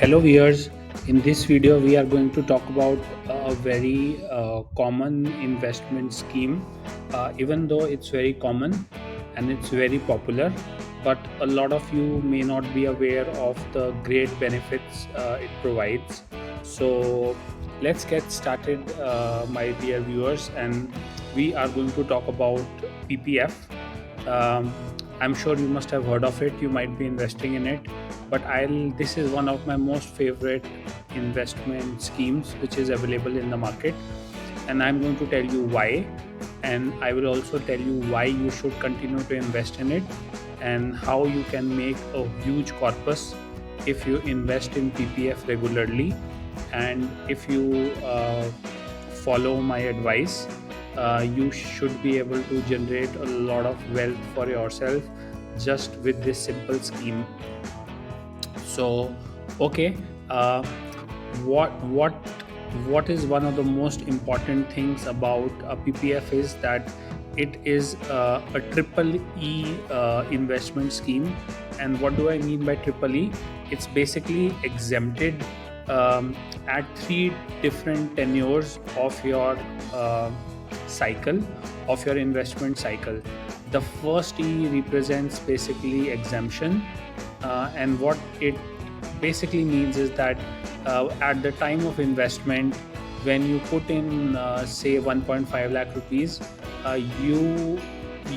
Hello viewers, in this video we are going to talk about a very common investment scheme. Even though it's very common and it's very popular, but a lot of you may not be aware of the great benefits it provides. So let's get started, my dear viewers, and we are going to talk about PPF. um, I'm sure you must have heard of it, you might be investing in it, but I'll this is one of my most favorite investment schemes which is available in the market, and I'm going to tell you why, and I will also tell you why you should continue to invest in it, and how you can make a huge corpus if you invest in PPF regularly, and if you follow my advice, you should be able to generate a lot of wealth for yourself just with this simple scheme. So, okay, uh, what what is one of the most important things about a PPF is that it is a triple E investment scheme. And what do I mean by triple E? It's basically exempted at three different tenures of your uh, cycle, of your investment cycle. The first E represents basically exemption, and what it basically means is that at the time of investment, when you put in say 1.5 lakh rupees, you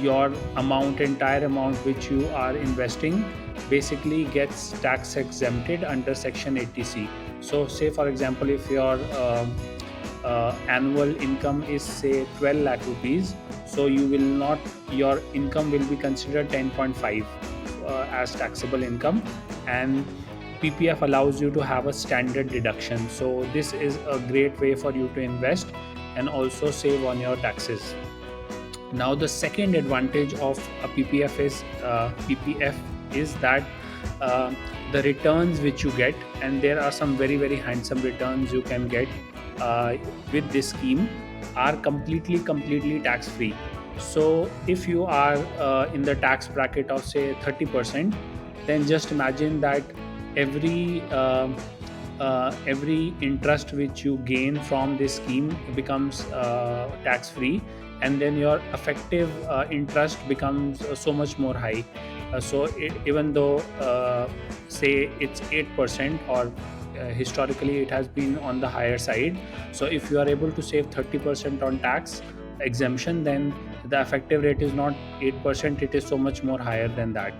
your amount entire amount which you are investing basically gets tax exempted under section 80C. So say for example, if your annual income is say 12 lakh rupees, so you will not your income will be considered 10.5 as taxable income, and PPF allows you to have a standard deduction. So this is a great way for you to invest and also save on your taxes. Now the second advantage of a PPF is that uh, the returns which you get, and there are some very handsome returns you can get uh, with this scheme, are completely tax free. So if you are in the tax bracket of say 30%, then just imagine that every every interest which you gain from this scheme becomes tax free, and then your effective interest becomes so much more high. Even though say it's 8%, or historically it has been on the higher side, so if you are able to save 30% on tax exemption, then the effective rate is not 8%, it is so much more higher than that.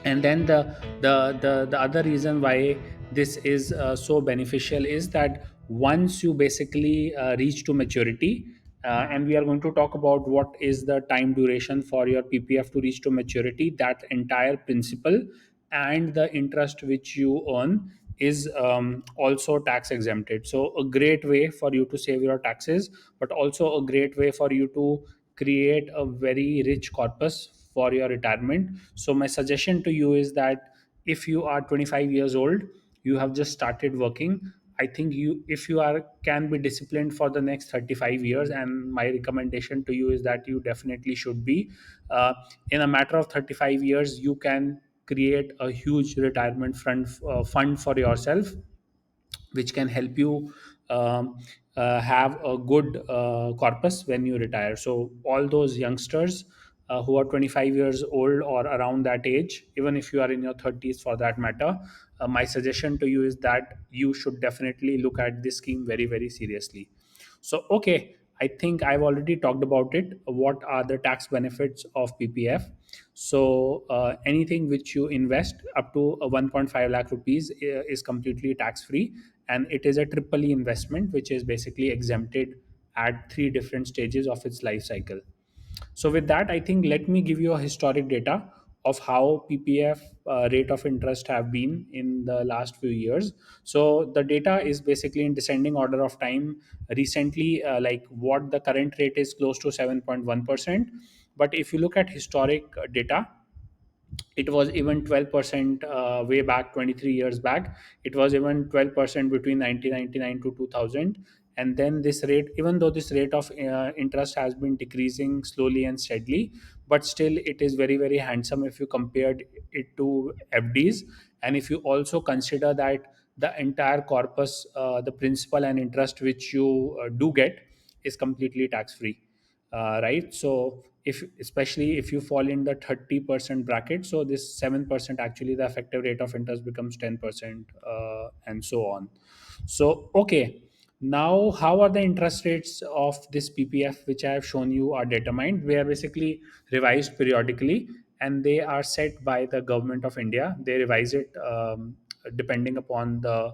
And then the other reason why this is so beneficial is that once you basically reach to maturity, and we are going to talk about what is the time duration for your PPF to reach to maturity, that entire principal and the interest which you earn is also tax exempted. So a great way for you to save your taxes, but also a great way for you to create a very rich corpus for your retirement. So my suggestion to you is that if you are 25 years old, you have just started working, I think you if you are can be disciplined for the next 35 years, and my recommendation to you is that you definitely should be. In a matter of 35 years you can create a huge retirement fund for yourself, which can help you have a good corpus when you retire. So all those youngsters who are 25 years old or around that age, even if you are in your 30s for that matter, my suggestion to you is that you should definitely look at this scheme very seriously. So okay, I think I've already talked about it. What are the tax benefits of PPF? So anything which you invest up to 1.5 lakh rupees is completely tax free, and it is a triple E investment which is basically exempted at three different stages of its life cycle. So with that, I think let me give you a historic data of how PPF rate of interest have been in the last few years. So the data is basically in descending order of time. Recently, like what the current rate is close to 7.1%. But if you look at historic data, it was even 12% way back 23 years back. It was even 12% between 1999 to 2000. And then this rate, even though this rate of interest has been decreasing slowly and steadily, but still it is very handsome if you compared it to FDs. And if you also consider that the entire corpus, the principal and interest which you do get, is completely tax free, right? So if, especially if you fall in the 30% bracket, so this 7%, actually the effective rate of interest becomes 10%, and so on. So okay, now how are the interest rates of this PPF which I have shown you are determined? They are basically revised periodically, and they are set by the government of India. They revise it depending upon the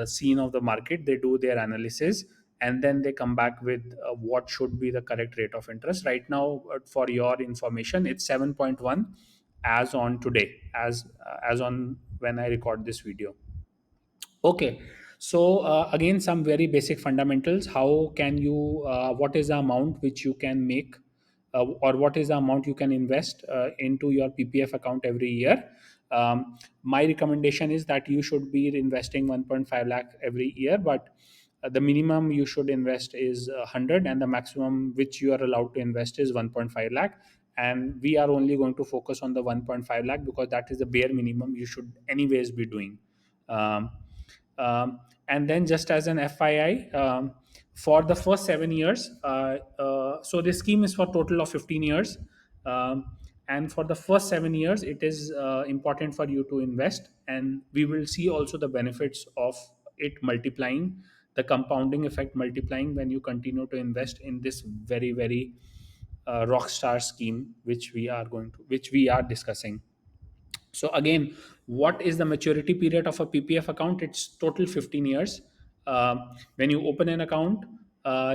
scene of the market. They do their analysis, and then they come back with what should be the correct rate of interest. Right now, for your information, it's 7.1 as on today, as on when I record this video. Okay, so again, some very basic fundamentals. How can you, what is the amount which you can make, or what is the amount you can invest into your PPF account every year? My recommendation is that you should be investing 1.5 lakh every year, but the minimum you should invest is 100, and the maximum which you are allowed to invest is 1.5 lakh. And we are only going to focus on the 1.5 lakh because that is the bare minimum you should anyways be doing. Um, and then, just as an FII, for the first 7 years, so this scheme is for total of 15 years. And for the first 7 years, it is important for you to invest, and we will see also the benefits of it multiplying, the compounding effect multiplying when you continue to invest in this very, very rock star scheme which we are discussing. So again, what is the maturity period of a PPF account? It's total 15 years. When you open an account,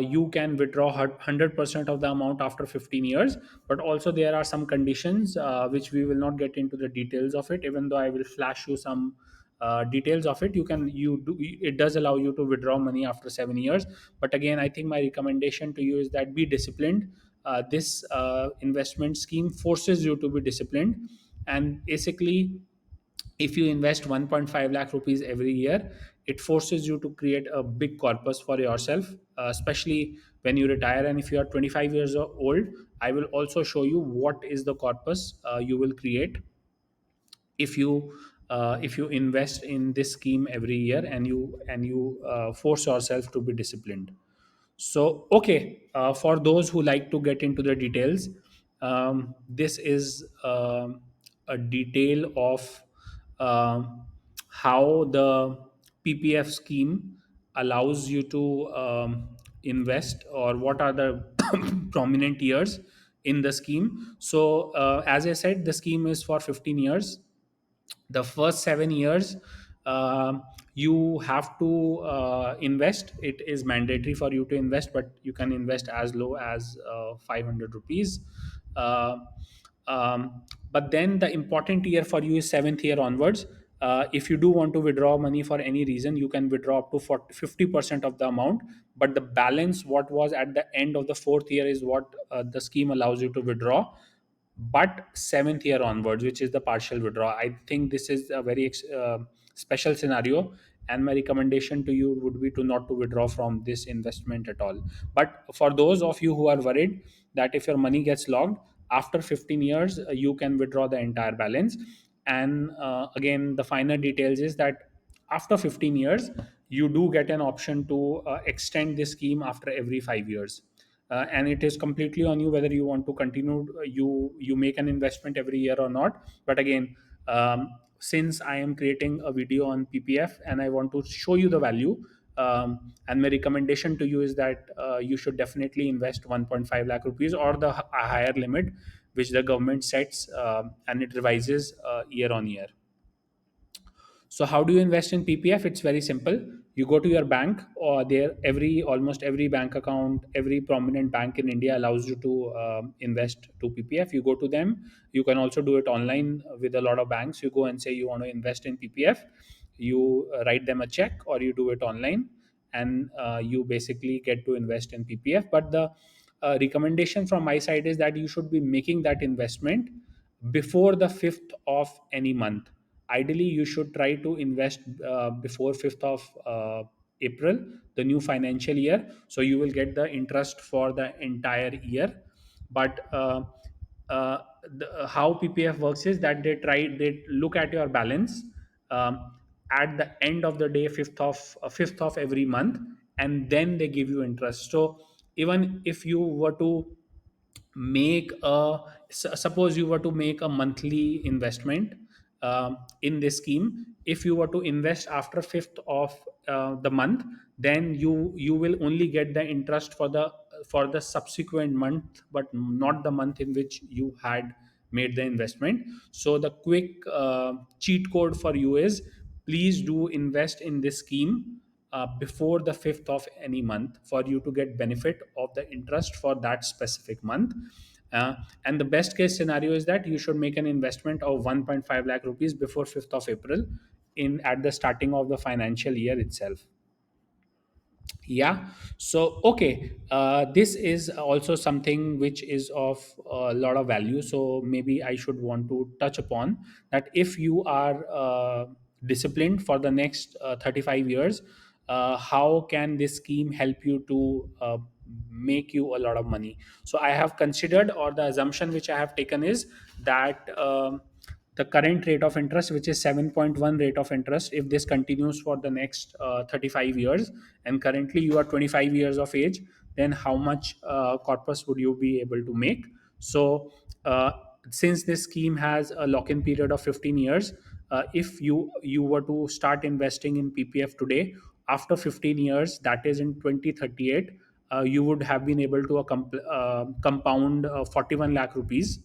you can withdraw 100% of the amount after 15 years. But also there are some conditions which we will not get into the details of it, even though I will flash you some details of it. It does allow you to withdraw money after 7 years. But again, I think my recommendation to you is that be disciplined. This investment scheme forces you to be disciplined, and basically, if you invest 1.5 lakh rupees every year, it forces you to create a big corpus for yourself, especially when you retire. And if you are 25 years old, I will also show you what is the corpus you will create if you invest in this scheme every year, and you force yourself to be disciplined. So, okay, for those who like to get into the details, this is a detail of how the PPF scheme allows you to invest, or what are the prominent years in the scheme. So, as I said, the scheme is for 15 years. The first 7 years, you have to invest. It is mandatory for you to invest, but you can invest as low as 500 rupees. uh, um, but then the important year for you is seventh year onwards. If you do want to withdraw money for any reason, you can withdraw up to 50% of the amount, but the balance what was at the end of the fourth year is what the scheme allows you to withdraw. But seventh year onwards, which is the partial withdrawal, I think this is a very special scenario, and my recommendation to you would be to not to withdraw from this investment at all. But for those of you who are worried that if your money gets locked after 15 years, you can withdraw the entire balance. And again, the finer details is that after 15 years, you do get an option to extend this scheme after every 5 years. And it is completely on you whether you want to continue, you make an investment every year or not. But again, since I am creating a video on PPF and I want to show you the value, and my recommendation to you is that you should definitely invest 1.5 lakh rupees, or the a higher limit which the government sets, and it revises year on year. So how do you invest in PPF? It's very simple. You go to your bank, or there every almost every bank account, every prominent bank in India allows you to invest to PPF. You go to them. You can also do it online with a lot of banks. You go and say you want to invest in PPF. You write them a check, or you do it online, and you basically get to invest in PPF. But the recommendation from my side is that you should be making that investment before the 5th of any month. Ideally, you should try to invest before 5th of April, the new financial year, so you will get the interest for the entire year. But uh, how PPF works is that they look at your balance at the end of the day, fifth of every month, and then they give you interest. So even if you were to make a suppose you were to make a monthly investment in this scheme, if you were to invest after fifth of the month, then you will only get the interest for the subsequent month, but not the month in which you had made the investment. So the quick cheat code for you is, please do invest in this scheme before the fifth of any month for you to get benefit of the interest for that specific month. uh, and the best case scenario is that you should make an investment of 1.5 lakh rupees before 5th of April, in at the starting of the financial year itself. Yeah. So okay, this is also something which is of a lot of value, so maybe I should want to touch upon that. If you are disciplined for the next 35 years, how can this scheme help you to make you a lot of money? So I have considered, or the assumption which I have taken is that the current rate of interest, which is 7.1 rate of interest, if this continues for the next 35 years, and currently you are 25 years of age, then how much corpus would you be able to make? So uh, since this scheme has a lock-in period of 15 years, if you were to start investing in PPF today, after 15 years, that is in 2038, you would have been able to compound 41 lakh rupees.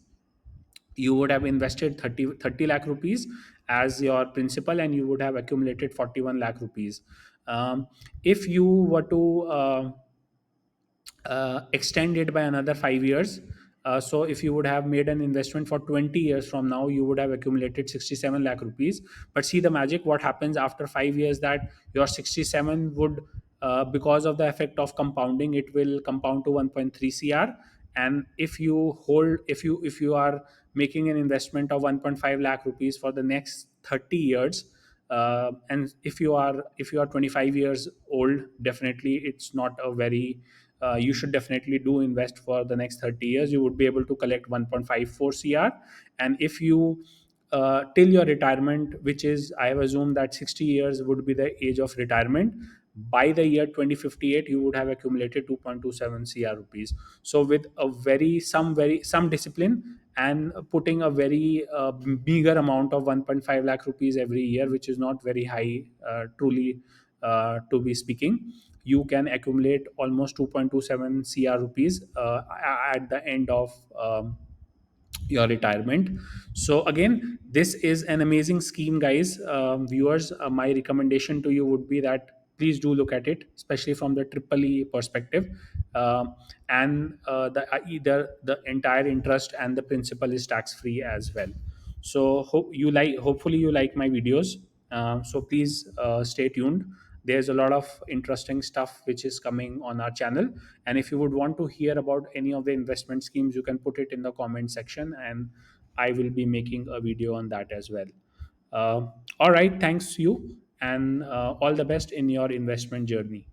You would have invested 30 lakh rupees as your principal, and you would have accumulated 41 lakh rupees. If you were to extend it by another 5 years. So if you would have made an investment for 20 years from now, you would have accumulated 67 lakh rupees. But see the magic, what happens after 5 years, that your 67 would, because of the effect of compounding, it will compound to 1.3 cr. And if you are making an investment of 1.5 lakh rupees for the next 30 years, and if you are 25 years old, definitely it's not a very you should definitely do invest for the next 30 years. You would be able to collect 1.54 cr. And if you till your retirement, which is, I have assumed that 60 years would be the age of retirement, by the year 2058 you would have accumulated 2.27 cr rupees. So with a very some discipline, and putting a very meager amount of 1.5 lakh rupees every year, which is not very high, truly, to be speaking, you can accumulate almost 2.27 cr rupees at the end of your retirement. So again, this is an amazing scheme, guys. Viewers, my recommendation to you would be that please do look at it, especially from the triple E perspective. And either the entire interest and the principal is tax free as well. So hopefully you like my videos. So please stay tuned. There's a lot of interesting stuff which is coming on our channel, and if you would want to hear about any of the investment schemes, you can put it in the comment section, and I will be making a video on that as well. uh, all right, thanks you, and all the best in your investment journey.